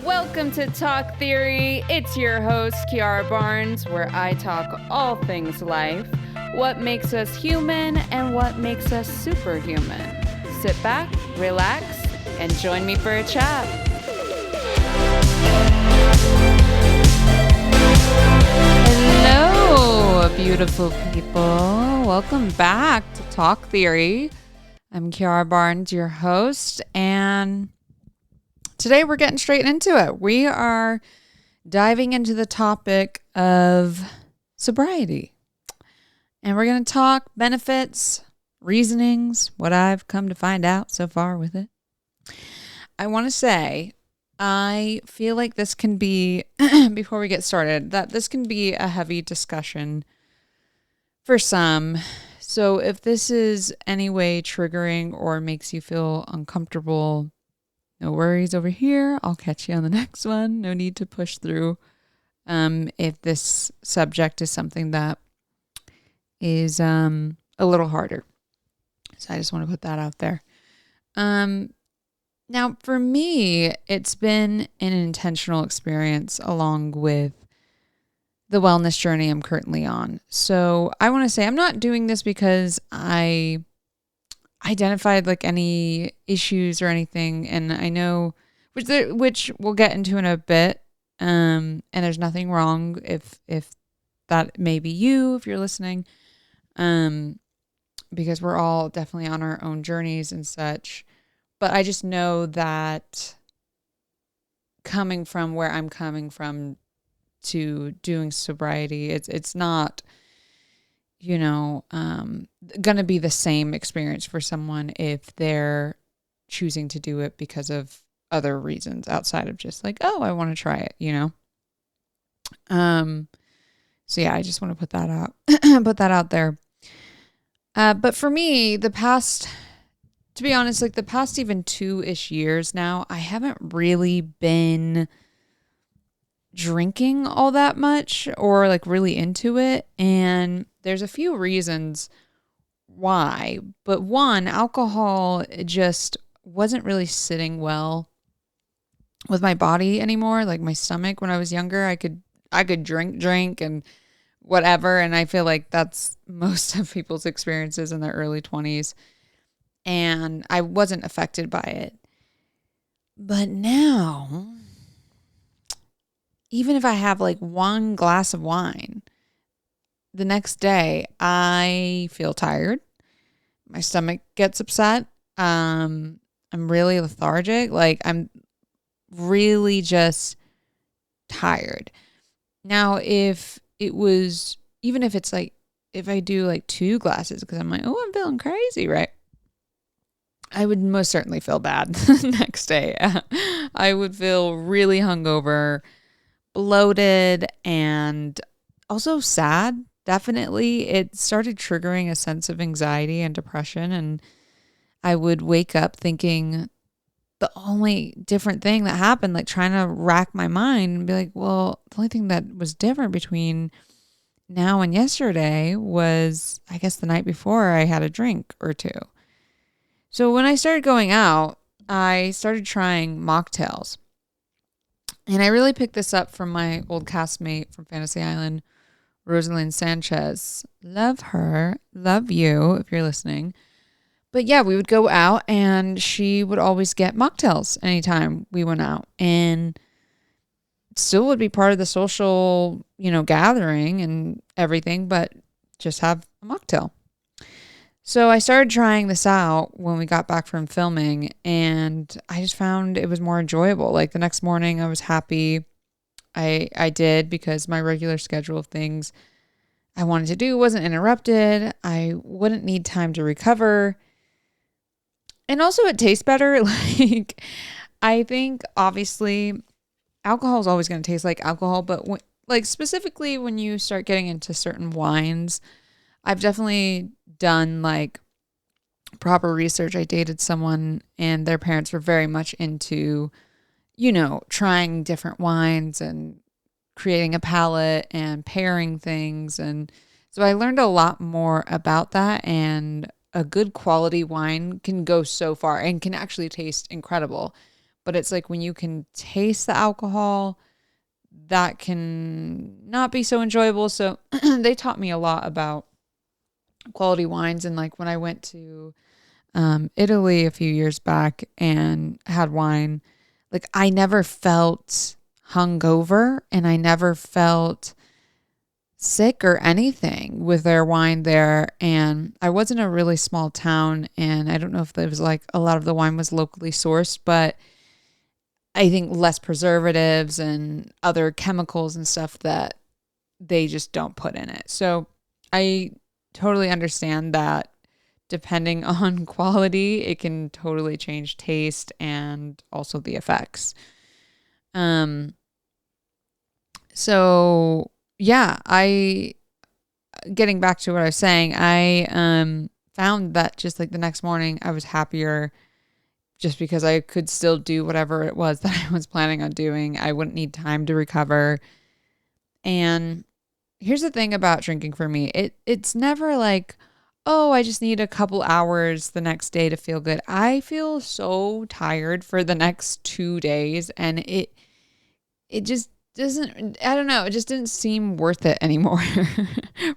Welcome to Talk Theory. It's your host, Kiara Barnes, where I talk all things life, what makes us human, and what makes us superhuman. Sit back, relax, and join me for a chat. Hello, beautiful people. Welcome back to Talk Theory. I'm Kiara Barnes, your host, and today we're getting straight into it. We are diving into the topic of sobriety. And we're going to talk benefits, reasonings, what I've come to find out so far with it. I want to say, I feel like this can be, before we get started, that this can be a heavy discussion for some. So if this is any way triggering or makes you feel uncomfortable, no worries over here. I'll catch you on the next one. No need to push through. If this subject is something that is a little harder. So I just want to put that out there. Now, for me, it's been an intentional experience along with the wellness journey I'm currently on. So I want to say I'm not doing this because I identified like any issues or anything, and I know which we'll get into in a bit, and there's nothing wrong if that may be you if you're listening, because we're all definitely on our own journeys and such. But I just know that coming from where I'm coming from to doing sobriety, it's not going to be the same experience for someone if they're choosing to do it because of other reasons outside of just like, oh, I want to try it, So yeah, I just want to put that out there. But for me, to be honest, like the past even 2-ish years now, I haven't really been drinking all that much or like really into it. And there's a few reasons why, but one, alcohol just wasn't really sitting well with my body anymore. Like my stomach, when I was younger, I could drink and whatever. And I feel like that's most of people's experiences in their early 20s. And I wasn't affected by it. But now, even if I have like one glass of wine, the next day I feel tired. My stomach gets upset. I'm really lethargic. Like I'm really just tired. Now, if it's like, if I do like 2 glasses because I'm like, oh, I'm feeling crazy, right? I would most certainly feel bad the next day. I would feel really hungover, bloated, and also sad. Definitely, it started triggering a sense of anxiety and depression, and I would wake up thinking the only different thing that happened, like trying to rack my mind and be like, well, the only thing that was different between now and yesterday was, I guess, the night before I had a drink or 2. So when I started going out, I started trying mocktails. And I really picked this up from my old castmate from Fantasy Island, Rosalind Sanchez. Love her. Love you if you're listening. But yeah, we would go out and she would always get mocktails anytime we went out. And still would be part of the social, gathering and everything, but just have a mocktail. So I started trying this out when we got back from filming, and I just found it was more enjoyable. Like the next morning I was happy I did, because my regular schedule of things I wanted to do wasn't interrupted. I wouldn't need time to recover. And also it tastes better. Like I think obviously alcohol is always going to taste like alcohol, but specifically when you start getting into certain wines, I've definitely done like proper research. I dated someone and their parents were very much into, trying different wines and creating a palette and pairing things. And so I learned a lot more about that, and a good quality wine can go so far and can actually taste incredible. but it's like when you can taste the alcohol, that can not be so enjoyable. So they taught me a lot about quality wines. And like when I went to Italy a few years back and had wine, like I never felt hungover and I never felt sick or anything with their wine there. And I was in a really small town, and I don't know if it was like a lot of the wine was locally sourced, but I think less preservatives and other chemicals and stuff that they just don't put in it. So I totally understand that depending on quality, it can totally change taste and also the effects. Um, so yeah, getting back to what I was saying, I found that just like the next morning I was happier just because I could still do whatever it was that I was planning on doing. I wouldn't need time to recover. And here's the thing about drinking for me. It's never like, oh, I just need a couple hours the next day to feel good. I feel so tired for the next 2 days, and it just doesn't, I don't know, it just didn't seem worth it anymore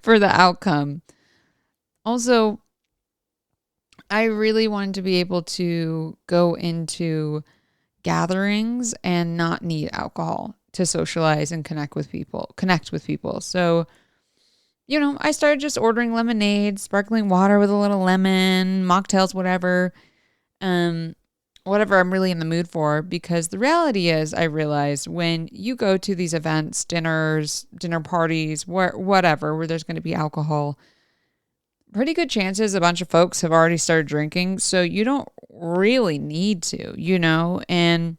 for the outcome. Also, I really wanted to be able to go into gatherings and not need alcohol to socialize and connect with people. So, I started just ordering lemonade, sparkling water with a little lemon, mocktails, um, whatever I'm really in the mood for. Because the reality is, I realize when you go to these events, dinners, dinner parties, whatever, where there's going to be alcohol, pretty good chances a bunch of folks have already started drinking. So you don't really need to, and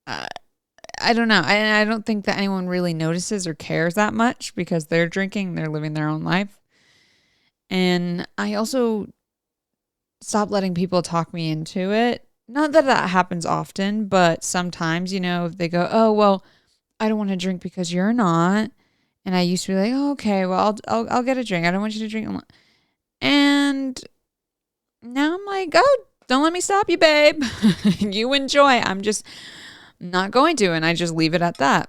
uh, I don't know. I don't think that anyone really notices or cares that much because they're drinking, they're living their own life. And I also stopped letting people talk me into it. Not that that happens often, but sometimes, they go, oh, well, I don't want to drink because you're not. And I used to be like, oh, okay, well, I'll get a drink. I don't want you to drink. And now I'm like, oh, don't let me stop you, babe. You enjoy. I'm just not going to. And I just leave it at that.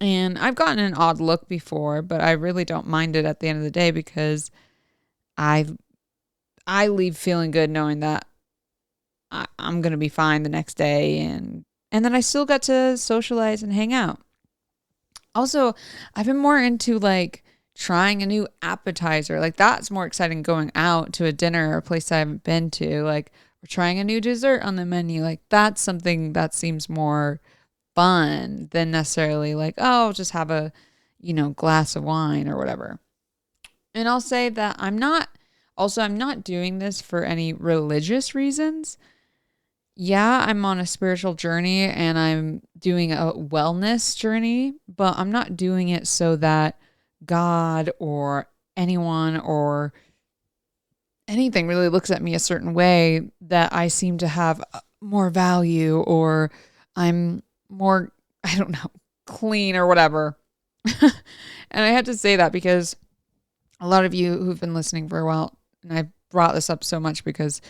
And I've gotten an odd look before, but I really don't mind it at the end of the day because I leave feeling good knowing that I'm going to be fine the next day. And then I still got to socialize and hang out. Also, I've been more into like trying a new appetizer. Like that's more exciting going out to a dinner or a place I haven't been to. Like we're trying a new dessert on the menu. Like that's something that seems more fun than necessarily like, oh, I'll just have a, glass of wine or whatever. And I'll say that I'm not doing this for any religious reasons. Yeah, I'm on a spiritual journey and I'm doing a wellness journey, but I'm not doing it so that God or anyone or anything really looks at me a certain way that I seem to have more value or I'm more, I don't know, clean or whatever. And I had to say that because a lot of you who've been listening for a while, and I brought this up so much because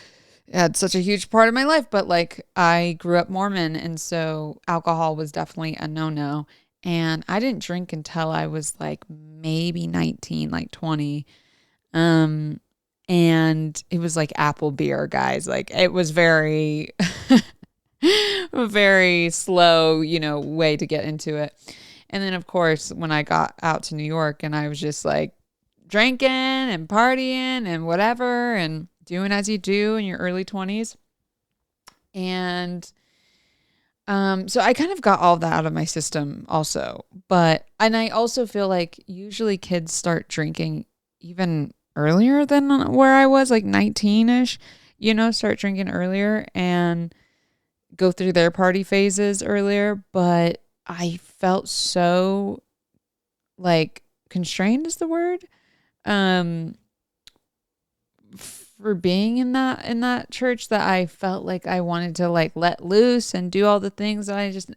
it had such a huge part of my life, but like I grew up Mormon, and so alcohol was definitely a no-no. And I didn't drink until I was like maybe 19, like 20. And it was like apple beer, guys. Like it was very, very slow, way to get into it. And then of course, when I got out to New York and I was just like drinking and partying and whatever and doing as you do in your early 20s. And so I kind of got all that out of my system also. And I also feel like usually kids start drinking even earlier than where I was, like 19-ish, start drinking earlier and go through their party phases earlier. But I felt so like constrained is the word. For being in that church that I felt like I wanted to like let loose and do all the things that I just,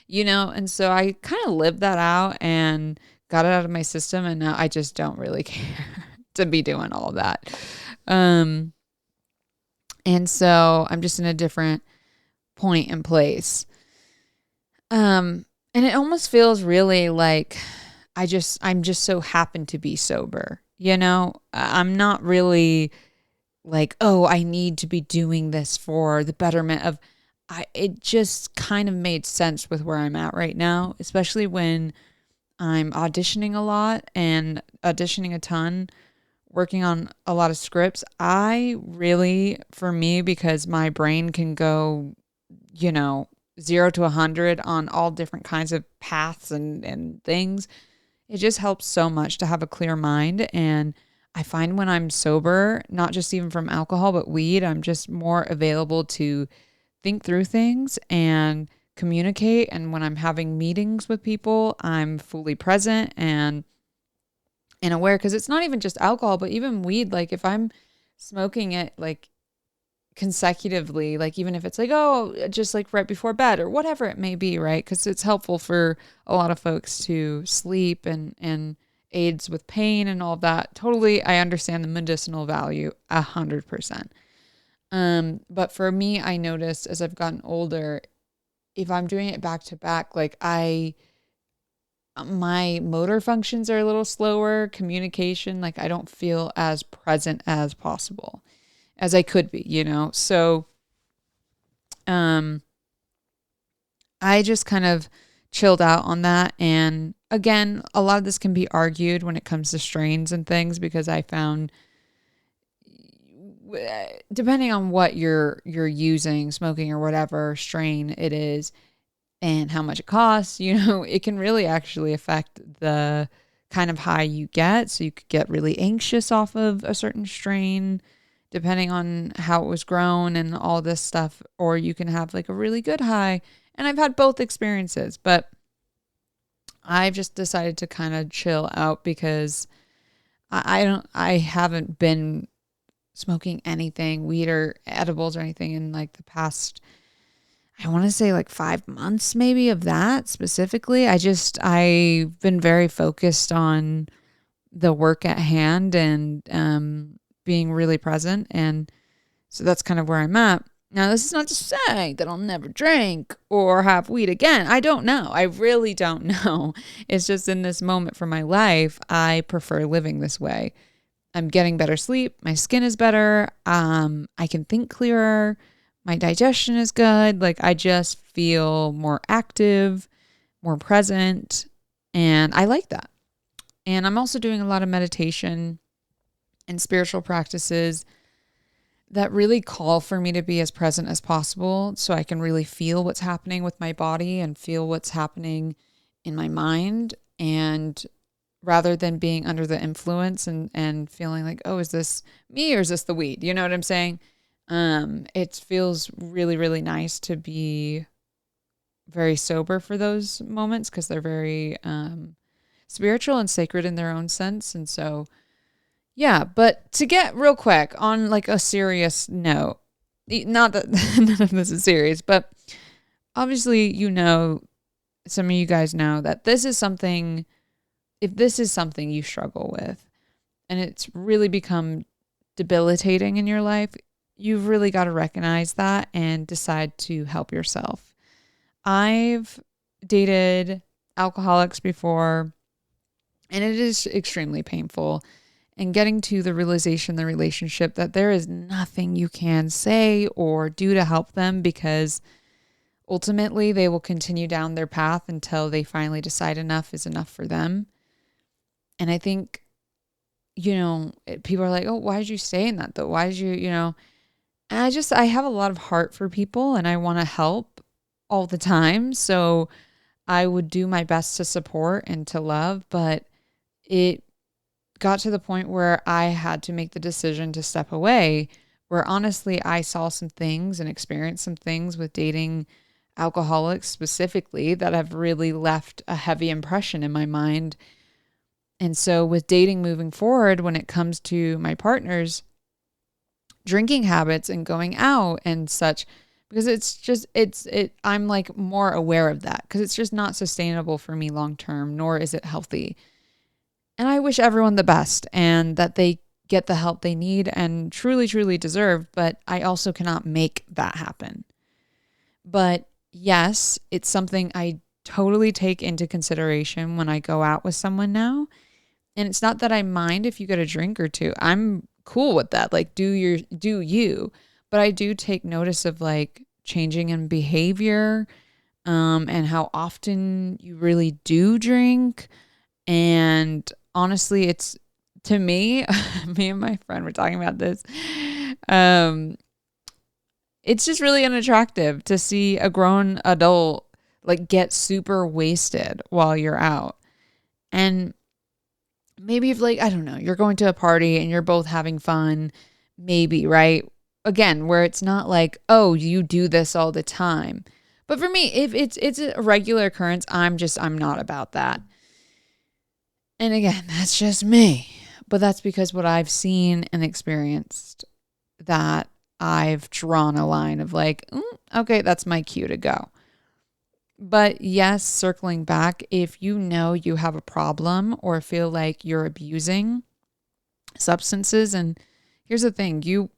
and so I kind of lived that out and got it out of my system. And now I just don't really care to be doing all of that. And so I'm just in a different point in place. And it almost feels really like I'm just so happen to be sober. I'm not really like, oh, I need to be doing this for the betterment of it just kind of made sense with where I'm at right now, especially when I'm auditioning a lot and auditioning a ton, working on a lot of scripts. I really, for me, because my brain can go, 0 to 100 on all different kinds of paths and things, it just helps so much to have a clear mind. And I find when I'm sober, not just even from alcohol, but weed, I'm just more available to think through things and communicate. And when I'm having meetings with people, I'm fully present and aware, because it's not even just alcohol, but even weed. Like if I'm smoking it like consecutively, like even if it's like, oh, just like right before bed or whatever it may be, right? Because it's helpful for a lot of folks to sleep and aids with pain and all of that. Totally, I understand the medicinal value 100%. But for me, I noticed as I've gotten older, if I'm doing it back to back, like my motor functions are a little slower, communication, like I don't feel as present as possible as I could be. So, I just kind of chilled out on that. And again, a lot of this can be argued when it comes to strains and things, because I found, depending on what you're using, smoking or whatever strain it is, and how much it costs, it can really actually affect the kind of high you get. So you could get really anxious off of a certain strain, depending on how it was grown and all this stuff, or you can have like a really good high. And I've had both experiences, but I've just decided to kind of chill out because I haven't been smoking anything, weed or edibles or anything in like the past, I want to say like 5 months maybe of that specifically. I've been very focused on the work at hand and being really present. And so that's kind of where I'm at. Now, this is not to say that I'll never drink or have weed again. I don't know. I really don't know. It's just in this moment for my life, I prefer living this way. I'm getting better sleep. My skin is better. I can think clearer. My digestion is good. Like I just feel more active, more present, and I like that. And I'm also doing a lot of meditation and spiritual practices that really call for me to be as present as possible so I can really feel what's happening with my body and feel what's happening in my mind. And rather than being under the influence and feeling like, oh, is this me or is this the weed? You know what I'm saying? It feels really, really nice to be very sober for those moments because they're very spiritual and sacred in their own sense. And so, yeah, but to get real quick on like a serious note, not that none of this is serious, but obviously, some of you guys know that if this is something you struggle with and it's really become debilitating in your life, you've really got to recognize that and decide to help yourself. I've dated alcoholics before, and it is extremely painful. And getting to the realization in the relationship that there is nothing you can say or do to help them, because ultimately they will continue down their path until they finally decide enough is enough for them. And I think, people are like, oh, why did you stay in that though? Why did you, and I have a lot of heart for people and I want to help all the time. So I would do my best to support and to love, but it got to the point where I had to make the decision to step away, where honestly, I saw some things and experienced some things with dating alcoholics specifically that have really left a heavy impression in my mind. And so with dating moving forward, when it comes to my partner's drinking habits and going out and such, because I'm like more aware of that because it's just not sustainable for me long term, nor is it healthy. And I wish everyone the best and that they get the help they need and truly, truly deserve. But I also cannot make that happen. But yes, it's something I totally take into consideration when I go out with someone now. And it's not that I mind if you get a drink or two. I'm cool with that. Like do you. But I do take notice of like changing in behavior, and how often you really do drink. And honestly, it's to me, me and my friend were talking about this. Um, it's just really unattractive to see a grown adult like get super wasted while you're out. And maybe if like, I don't know, you're going to a party and you're both having fun, maybe, right? Again, where it's not like, oh, you do this all the time. But for me, if it's a regular occurrence, I'm not about that. And again, that's just me. But that's because what I've seen and experienced, that I've drawn a line of like, okay, that's my cue to go. But yes, circling back, if you know you have a problem or feel like you're abusing substances, and here's the thing, you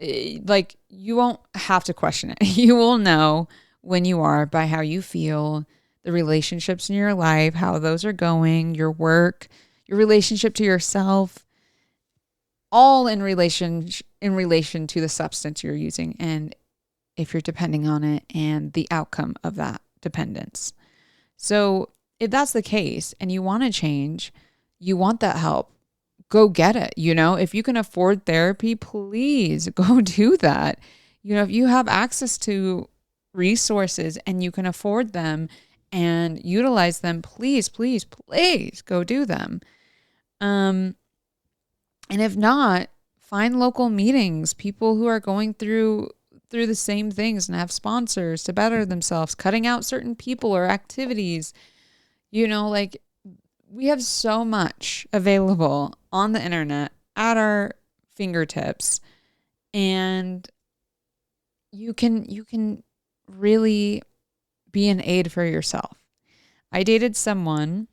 won't have to question it. You will know when you are by how you feel, the relationships in your life, how those are going, your work, your relationship to yourself, all in relation to the substance you're using, and if you're depending on it, and the outcome of that dependence. So if that's the case and you want to change, you want that help, go get it. If you can afford therapy, please go do that. If you have access to resources and you can afford them and utilize them, please, please, please go do them. And if not, find local meetings, people who are going through the same things and have sponsors to better themselves, cutting out certain people or activities. Like, we have so much available on the internet at our fingertips, and you can really be an aid for yourself. I dated someone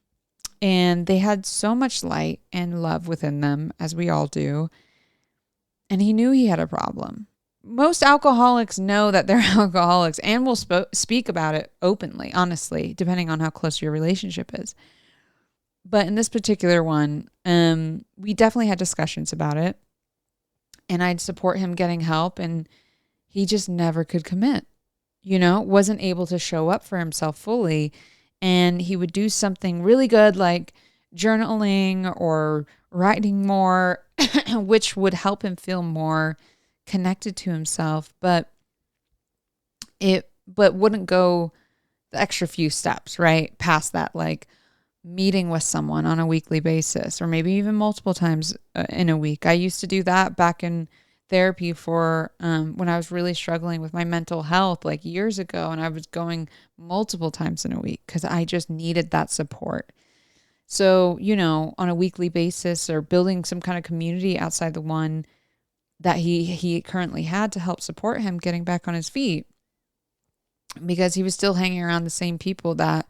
and they had so much light and love within them, as we all do. And he knew he had a problem. Most alcoholics know that they're alcoholics and will speak about it openly, honestly, depending on how close your relationship is. But in this particular one, we definitely had discussions about it. And I'd support him getting help. And he just never could commit, wasn't able to show up for himself fully. And he would do something really good like journaling or writing more, which would help him feel more connected to himself, but wouldn't go the extra few steps, right? Past that, like meeting with someone on a weekly basis, or maybe even multiple times in a week. I used to do that back in therapy for when I was really struggling with my mental health, like years ago, and I was going multiple times in a week because I just needed that support. So, on a weekly basis, or building some kind of community outside the one that he currently had to help support him getting back on his feet, because he was still hanging around the same people that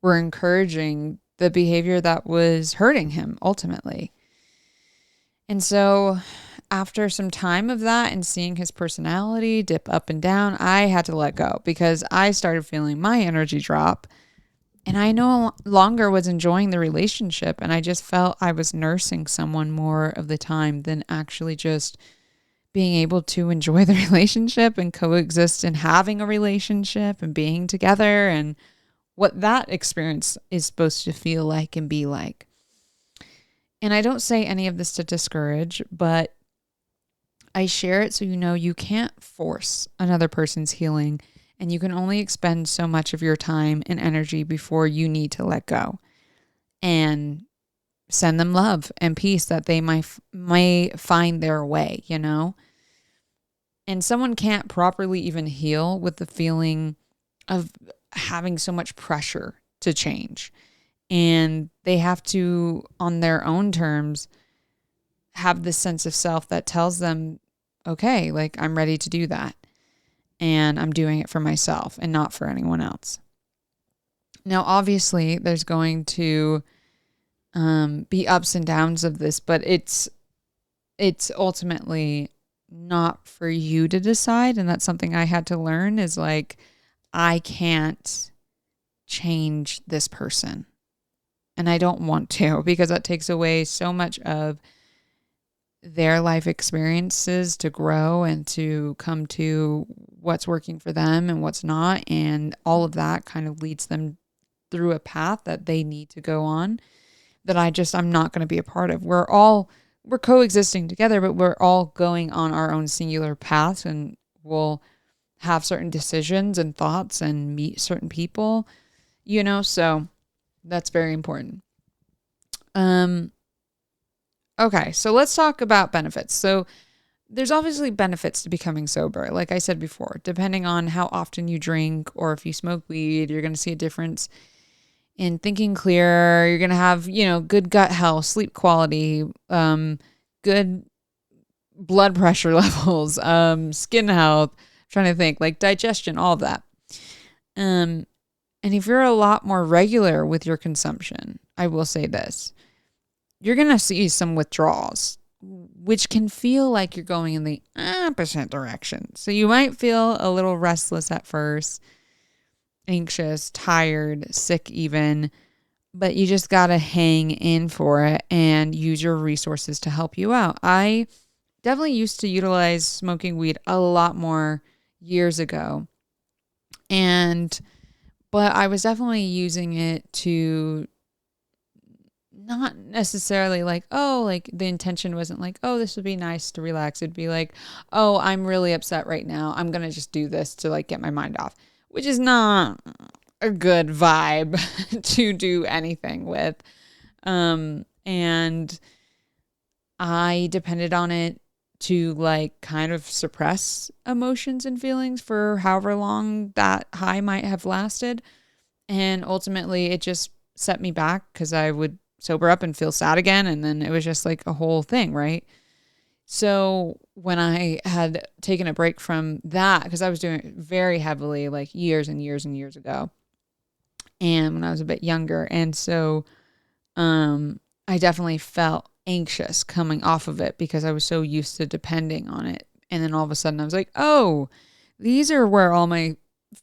were encouraging the behavior that was hurting him ultimately. And so after some time of that and seeing his personality dip up and down, I had to let go because I started feeling my energy drop, and I no longer was enjoying the relationship. And I just felt I was nursing someone more of the time than actually just being able to enjoy the relationship and coexist and having a relationship and being together and what that experience is supposed to feel like and be like. And I don't say any of this to discourage, but I share it so you can't force another person's healing, and you can only expend so much of your time and energy before you need to let go and send them love and peace that they may find their way, And someone can't properly even heal with the feeling of having so much pressure to change. And they have to, on their own terms, have this sense of self that tells them, okay, like I'm ready to do that. And I'm doing it for myself and not for anyone else. Now, obviously, there's going to be ups and downs of this, but it's ultimately not for you to decide. And that's something I had to learn is like, I can't change this person. And I don't want to because that takes away so much of their life experiences to grow and to come to what's working for them and what's not. And all of that kind of leads them through a path that they need to go on that I'm not going to be a part of. We're coexisting together, but we're all going on our own singular paths, and we'll have certain decisions and thoughts and meet certain people, so that's very important. Okay, so let's talk about benefits. So there's obviously benefits to becoming sober. Like I said before, depending on how often you drink or if you smoke weed, you're going to see a difference in thinking clear. You're going to have, good gut health, sleep quality, good blood pressure levels, skin health, trying to think, like digestion, all of that. And if you're a lot more regular with your consumption, I will say this, you're going to see some withdrawals, which can feel like you're going in the opposite direction. So you might feel a little restless at first, anxious, tired, sick even, but you just got to hang in for it and use your resources to help you out. I definitely used to utilize smoking weed a lot more years ago. But I was definitely using it to not necessarily like, the intention wasn't like, this would be nice to relax. It'd be like, I'm really upset right now. I'm going to just do this to like get my mind off, which is not a good vibe to do anything with. And I depended on it to like kind of suppress emotions and feelings for however long that high might have lasted. And ultimately it just set me back because I would sober up and feel sad again. And then it was just like a whole thing, right? So when I had taken a break from that, because I was doing it very heavily like years and years and years ago, and when I was a bit younger. And so I definitely felt anxious coming off of it because I was so used to depending on it. And then all of a sudden I was like, these are where all my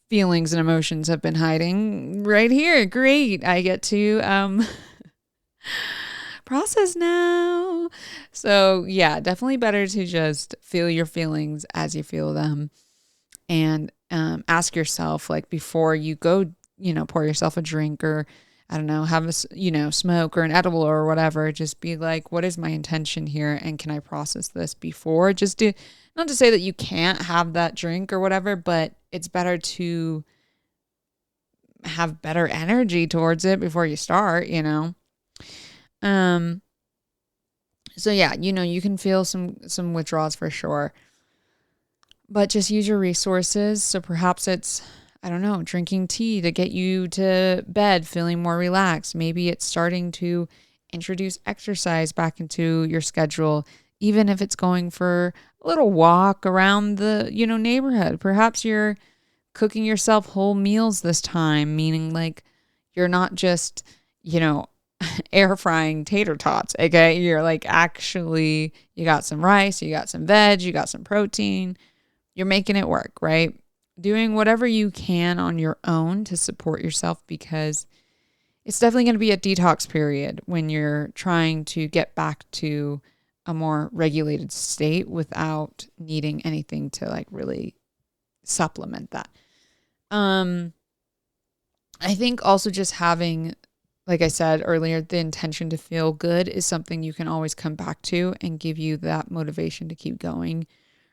feelings and emotions have been hiding right here. Great. I get to process now. So yeah, definitely better to just feel your feelings as you feel them, and ask yourself, like, before you go, pour yourself a drink or I don't know, have a, smoke or an edible or whatever, just be like, what is my intention here? And can I process this before? Not to say that you can't have that drink or whatever, but it's better to have better energy towards it before you start, So yeah, you can feel some withdrawals for sure, but just use your resources. So perhaps it's, I don't know, drinking tea to get you to bed feeling more relaxed. Maybe it's starting to introduce exercise back into your schedule, even if it's going for a little walk around the, neighborhood. Perhaps you're cooking yourself whole meals this time, meaning like you're not just, air frying tater tots. Okay. You're like, actually, you got some rice, you got some veg, you got some protein. You're making it work, right? Doing whatever you can on your own to support yourself, because it's definitely going to be a detox period when you're trying to get back to a more regulated state without needing anything to like really supplement that. I think also just having, like I said earlier, the intention to feel good is something you can always come back to and give you that motivation to keep going.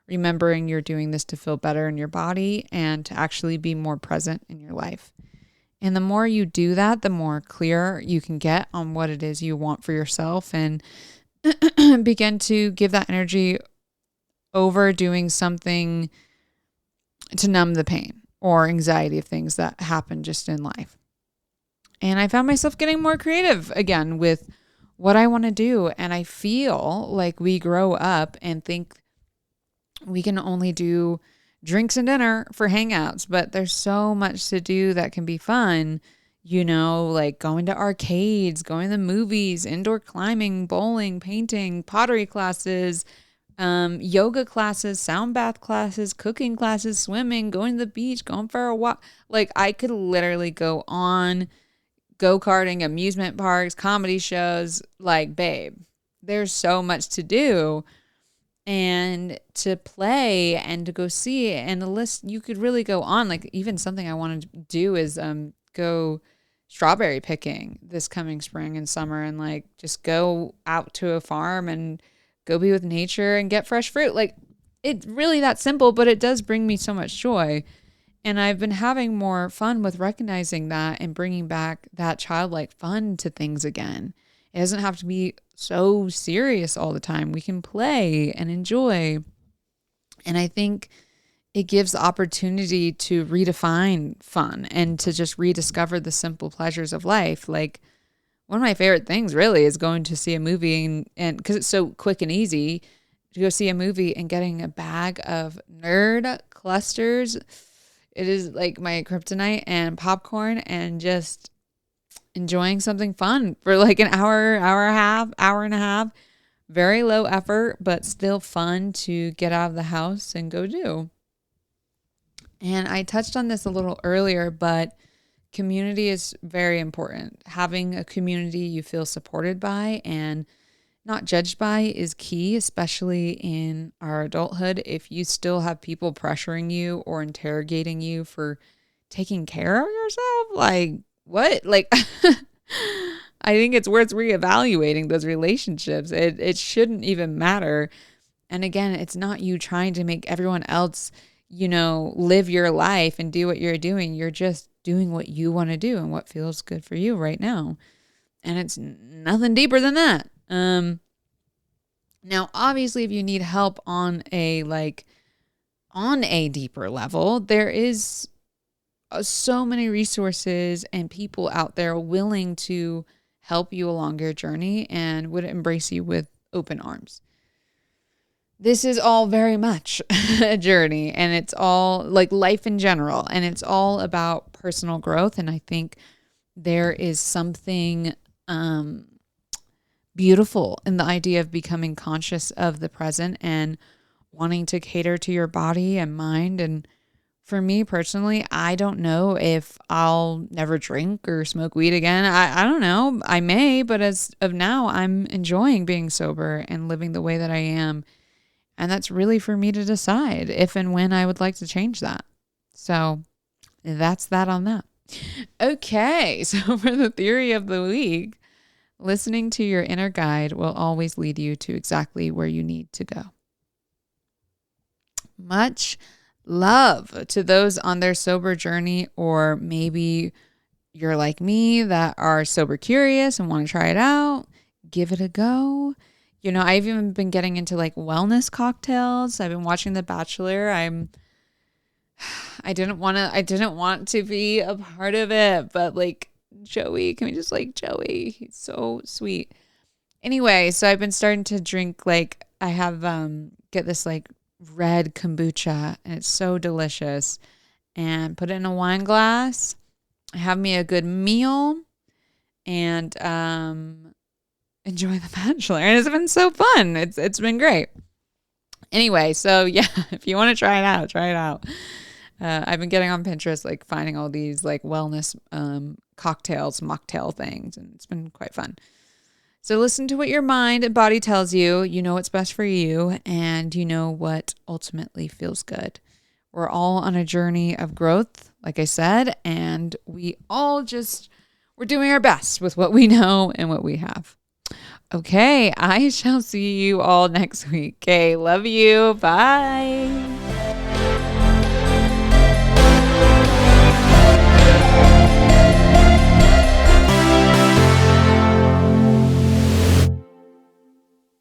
Remembering you're doing this to feel better in your body and to actually be more present in your life. And the more you do that, the more clear you can get on what it is you want for yourself, and begin to give that energy over doing something to numb the pain or anxiety of things that happen just in life. And I found myself getting more creative again with what I want to do. And I feel like we grow up and think we can only do drinks and dinner for hangouts, but there's so much to do that can be fun, like going to arcades, going to the movies, indoor climbing, bowling, painting, pottery classes, Yoga classes, sound bath classes, cooking classes, swimming, going to the beach, going for a walk. Like I could literally go on, go-karting, amusement parks, comedy shows. Like, babe, there's so much to do and to play and to go see. And the list, you could really go on. Like even something I want to do is go strawberry picking this coming spring and summer, and like just go out to a farm and go be with nature and get fresh fruit. Like it's really that simple, but it does bring me so much joy. And I've been having more fun with recognizing that and bringing back that childlike fun to things again. It doesn't have to be so serious all the time. We can play and enjoy. And I think it gives the opportunity to redefine fun and to just rediscover the simple pleasures of life. Like one of my favorite things really is going to see a movie and because it's so quick and easy to go see a movie and getting a bag of nerd clusters. It is like my kryptonite, and popcorn, and just enjoying something fun for like an hour and a half. Very low effort, but still fun to get out of the house and go do. And I touched on this a little earlier, but community is very important. Having a community you feel supported by and not judged by is key, especially in our adulthood. If you still have people pressuring you or interrogating you for taking care of yourself, like what? Like, I think it's worth reevaluating those relationships. It shouldn't even matter. And again, it's not you trying to make everyone else, live your life and do what you're doing. You're just doing what you want to do and what feels good for you right now. And it's nothing deeper than that. Now, obviously, if you need help on a deeper level, there is so many resources and people out there willing to help you along your journey and would embrace you with open arms. This is all very much a journey, and it's all like life in general, and it's all about personal growth. And I think there is something beautiful in the idea of becoming conscious of the present and wanting to cater to your body and mind. And for me personally, I don't know if I'll never drink or smoke weed again. I don't know. I may, but as of now, I'm enjoying being sober and living the way that I am. And that's really for me to decide if and when I would like to change that. So that's that on that. Okay, so for the theory of the week, listening to your inner guide will always lead you to exactly where you need to go. Much love to those on their sober journey, or maybe you're like me that are sober curious and want to try it out. Give it a go. I've even been getting into like wellness cocktails. I've been watching The Bachelor. I didn't want to be a part of it, but like Joey, can we just like Joey? He's so sweet. Anyway, so I've been starting to drink, like I have get this like red kombucha, and it's so delicious, and put it in a wine glass. Have me a good meal and enjoy The Bachelor. And it's been so fun. It's been great. Anyway, so yeah, if you want to try it out, try it out. I've been getting on Pinterest, like finding all these like wellness cocktails, mocktail things, and it's been quite fun. So listen to what your mind and body tells you. You know what's best for you, and you know what ultimately feels good. We're all on a journey of growth, like I said, and we're doing our best with what we know and what we have. Okay, I shall see you all next week. Okay, love you. Bye.